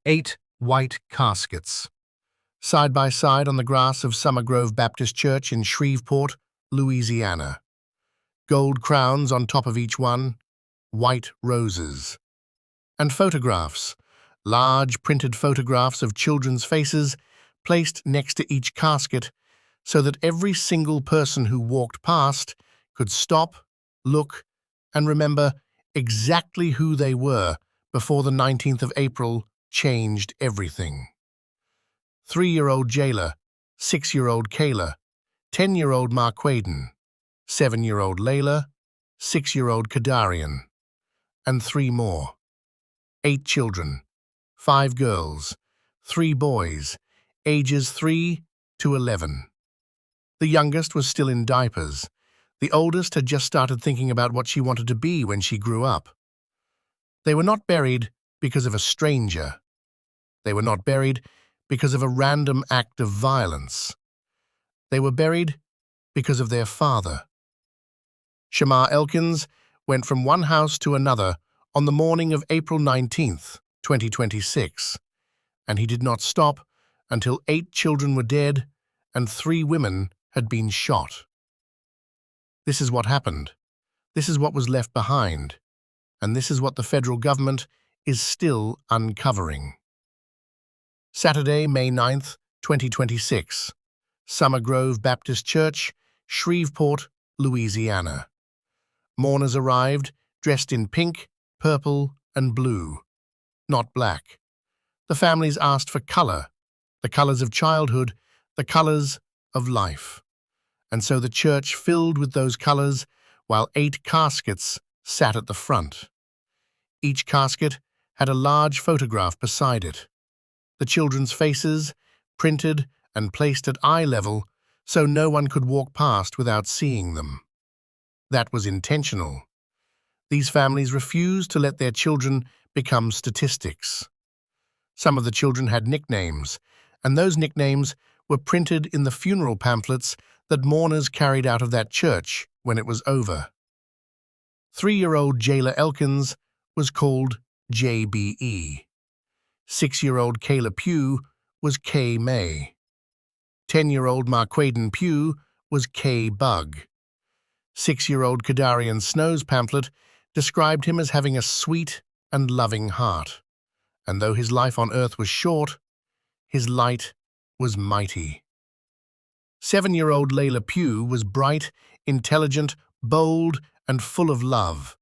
8 white caskets. Side by side on the grass of Summer Grove Baptist Church in Shreveport, Louisiana. Gold crowns on top of each one, white roses. And photographs, large printed photographs of children's faces placed next to each casket so that every single person who walked past could stop, look, and remember exactly who they were before the 19th of April changed everything. 3-year-old Jayla, 6-year-old Kayla, 10-year-old Marquaden, 7-year-old Layla, 6-year-old Kadarian, and 3 more. 8 children, 5 girls, 3 boys, ages 3 to 11. The youngest was still in diapers. The oldest had just started thinking about what she wanted to be when she grew up. They were not buried because of a stranger. They were not buried because of a random act of violence. They were buried because of their father. Shamar Elkins went from one house to another on the morning of April 19th, 2026, and he did not stop until 8 children were dead and 3 women had been shot. This is what happened. This is what was left behind. And this is what the federal government is still uncovering. Saturday, May 9th, 2026. Summer Grove Baptist Church, Shreveport, Louisiana. Mourners arrived, dressed in pink, purple, and blue, not black. The families asked for color, the colors of childhood, the colors of life. And so the church filled with those colors while 8 caskets sat at the front. Each casket had a large photograph beside it. The children's faces, printed and placed at eye level so no one could walk past without seeing them. That was intentional. These families refused to let their children become statistics. Some of the children had nicknames, and those nicknames were printed in the funeral pamphlets that mourners carried out of that church when it was over. 3-year-old Jayla Elkins was called JBE. 6-year-old Kayla Pugh was K. May. 10-year-old Marquaden Pugh was K. Bug. 6-year-old Kadarian Snow's pamphlet described him as having a sweet and loving heart, and though his life on earth was short, his light was mighty. 7-year-old Layla Pugh was bright, intelligent, bold, and full of love,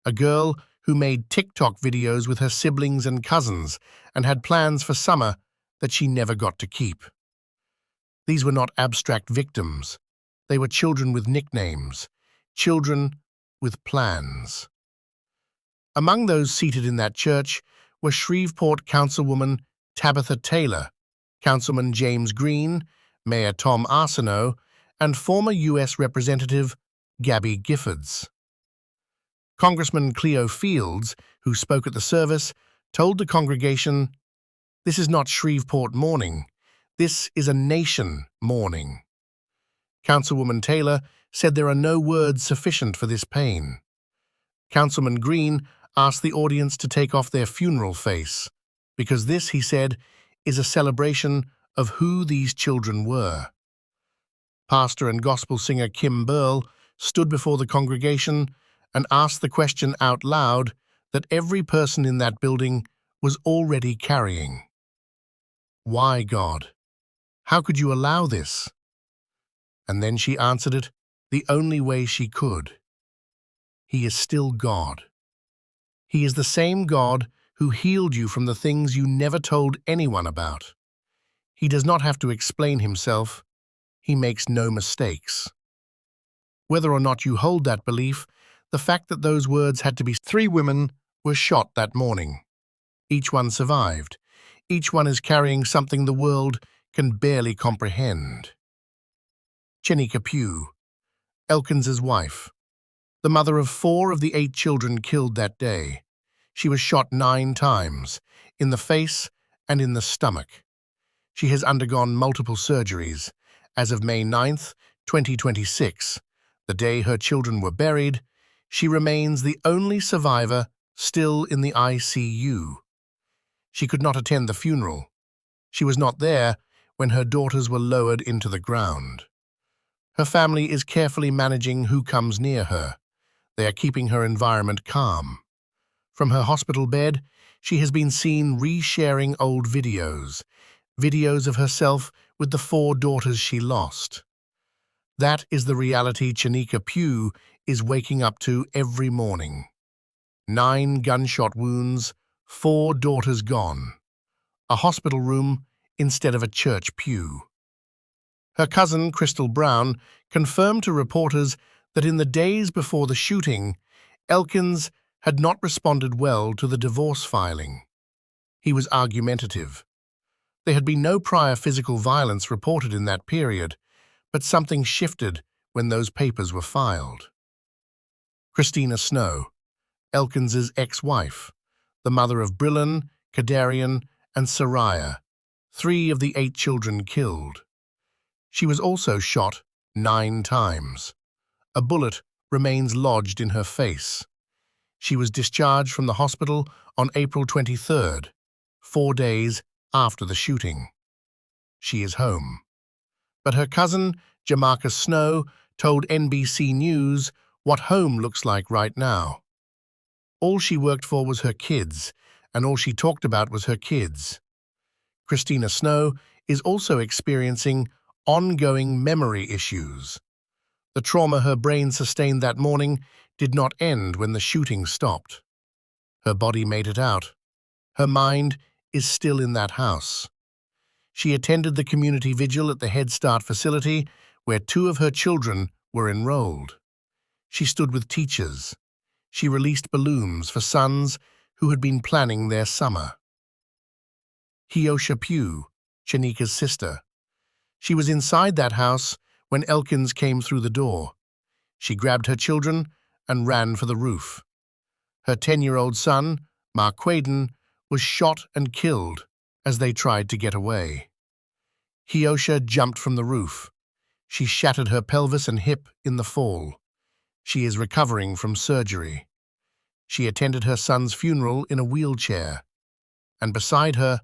a girl who made TikTok videos with her siblings and cousins and had plans for summer that she never got to keep. These were not abstract victims. They were children with nicknames, children with plans. Among those seated in that church were Shreveport Councilwoman Tabitha Taylor, Councilman James Green, Mayor Tom Arsenault, and former U.S. Representative Gabby Giffords. Congressman Cleo Fields, who spoke at the service, told the congregation, "This is not Shreveport mourning. This is a nation mourning." Councilwoman Taylor said there are no words sufficient for this pain. Councilman Green asked the audience to take off their funeral face, because this, he said, is a celebration of who these children were. Pastor and gospel singer Kim Burl stood before the congregation and asked the question out loud that every person in that building was already carrying. Why, God? How could you allow this? And then she answered it the only way she could. He is still God. He is the same God who healed you from the things you never told anyone about. He does not have to explain himself. He makes no mistakes. Whether or not you hold that belief, the fact that those words had to be 3 women were shot that morning. Each one survived. Each one is carrying something the world can barely comprehend. Chenika Pugh, Elkins's wife, the mother of 4 of the 8 children killed that day. She was shot 9 times, in the face and in the stomach. She has undergone multiple surgeries. As of May 9th, 2026, the day her children were buried, she remains the only survivor still in the ICU. She could not attend the funeral. She was not there when her daughters were lowered into the ground. Her family is carefully managing who comes near her. They are keeping her environment calm. From her hospital bed, she has been seen resharing old videos of herself with the 4 daughters she lost. That is the reality Chanika Pugh is waking up to every morning. 9 gunshot wounds, 4 daughters gone. A hospital room instead of a church pew. Her cousin, Crystal Brown, confirmed to reporters that in the days before the shooting, Elkins had not responded well to the divorce filing. He was argumentative. There had been no prior physical violence reported in that period, but something shifted when those papers were filed. Christina Snow, Elkins's ex-wife, the mother of Brillen, Kadarian, and Soraya, 3 of the 8 children killed. She was also shot 9 times. A bullet remains lodged in her face. She was discharged from the hospital on April 23rd, 4 days after the shooting. She is home. But her cousin, Jamarcus Snow, told NBC News what home looks like right now. All she worked for was her kids, and all she talked about was her kids. Christina Snow is also experiencing ongoing memory issues. The trauma her brain sustained that morning did not end when the shooting stopped. Her body made it out. Her mind is still in that house. She attended the community vigil at the Head Start facility where 2 of her children were enrolled. She stood with teachers. She released balloons for sons who had been planning their summer. Hiosha Pugh, Chanika's sister. She was inside that house when Elkins came through the door. She grabbed her children and ran for the roof. Her 10-year-old son, Marquaden, was shot and killed as they tried to get away. Hiosha jumped from the roof. She shattered her pelvis and hip in the fall. She is recovering from surgery. She attended her son's funeral in a wheelchair. And beside her,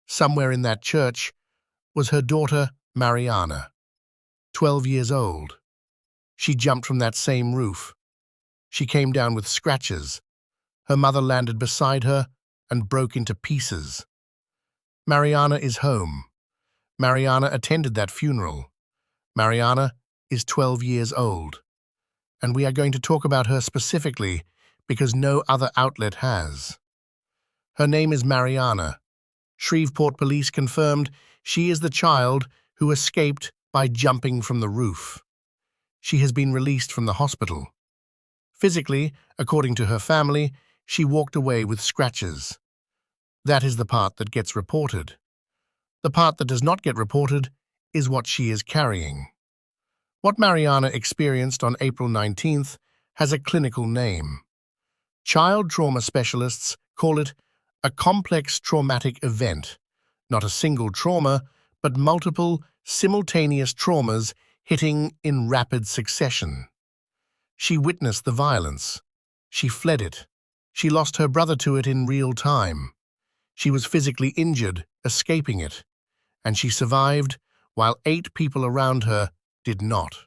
somewhere in that church, was her daughter, Mariana, 12 years old. She jumped from that same roof. She came down with scratches. Her mother landed beside her and broke into pieces. Mariana is home. Mariana attended that funeral. Mariana is 12 years old. And we are going to talk about her specifically because no other outlet has. Her name is Mariana. Shreveport police confirmed she is the child who escaped by jumping from the roof. She has been released from the hospital. Physically, according to her family, she walked away with scratches. That is the part that gets reported. The part that does not get reported is what she is carrying. What Mariana experienced on April 19th has a clinical name. Child trauma specialists call it a complex traumatic event, not a single trauma, but multiple, simultaneous traumas hitting in rapid succession. She witnessed the violence. She fled it. She lost her brother to it in real time. She was physically injured, escaping it, and she survived while 8 people around her did not.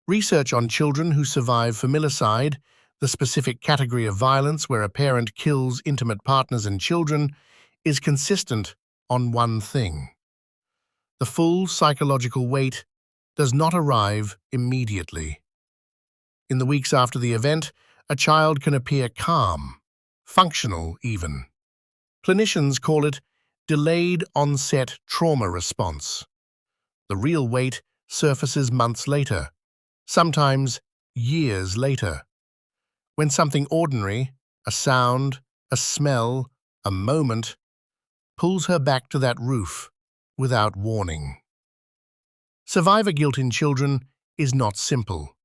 Research on children who survive familicide, the specific category of violence where a parent kills intimate partners and children, is consistent on one thing. The full psychological weight does not arrive immediately. In the weeks after the event, a child can appear calm, functional even. Clinicians call it delayed onset trauma response. The real weight surfaces months later, sometimes years later. When something ordinary, a sound, a smell, a moment, pulls her back to that roof without warning. Survivor guilt in children is not simple.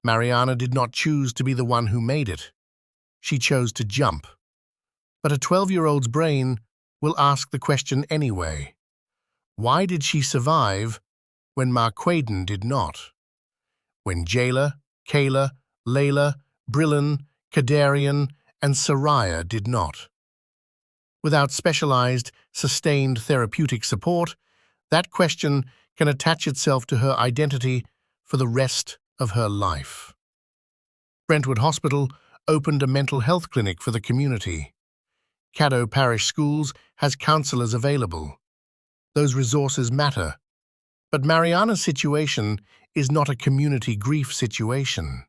Mariana did not choose to be the one who made it. She chose to jump. But a 12-year-old's brain will ask the question anyway. Why did she survive when Marquaden did not? When Jayla, Kayla, Layla, Brillen, Kadarian, and Soraya did not? Without specialized, sustained therapeutic support, that question can attach itself to her identity for the rest of her life. Brentwood Hospital opened a mental health clinic for the community. Caddo Parish Schools has counselors available. Those resources matter. But Mariana's situation is not a community grief situation.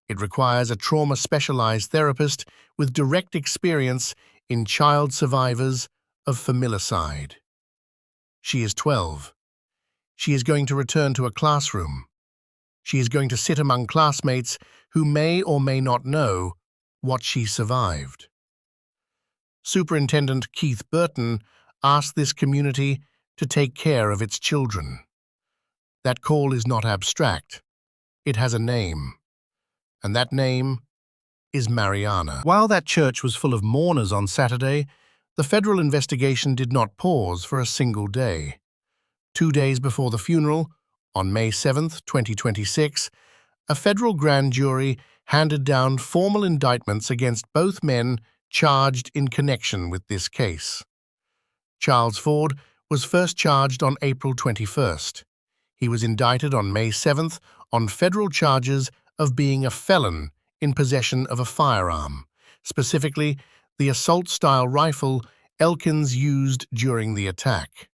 It requires a trauma-specialized therapist with direct experience in child survivors of familicide. She is 12. She is going to return to a classroom. She is going to sit among classmates who may or may not know what she survived. Superintendent Keith Burton asked this community to take care of its children. That call is not abstract. It has a name, and that name is Mariana. While that church was full of mourners on Saturday, the federal investigation did not pause for a single day. 2 days before the funeral, on May 7, 2026, a federal grand jury handed down formal indictments against both men charged in connection with this case. Charles Ford was first charged on April 21st. He was indicted on May 7th on federal charges of being a felon in possession of a firearm, specifically the assault-style rifle Elkins used during the attack.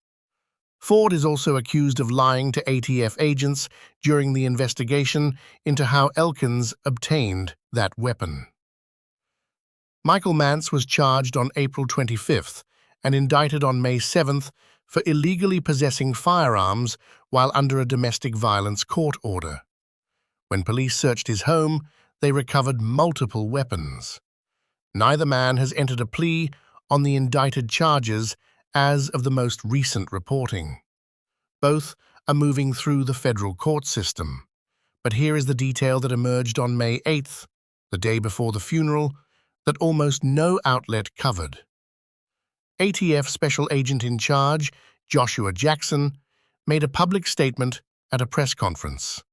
Ford is also accused of lying to ATF agents during the investigation into how Elkins obtained that weapon. Michael Mance was charged on April 25th and indicted on May 7th for illegally possessing firearms while under a domestic violence court order. When police searched his home, they recovered multiple weapons. Neither man has entered a plea on the indicted charges as of the most recent reporting. Both are moving through the federal court system. But here is the detail that emerged on May 8th, the day before the funeral, that almost no outlet covered. ATF Special Agent in Charge, Joshua Jackson, made a public statement at a press conference.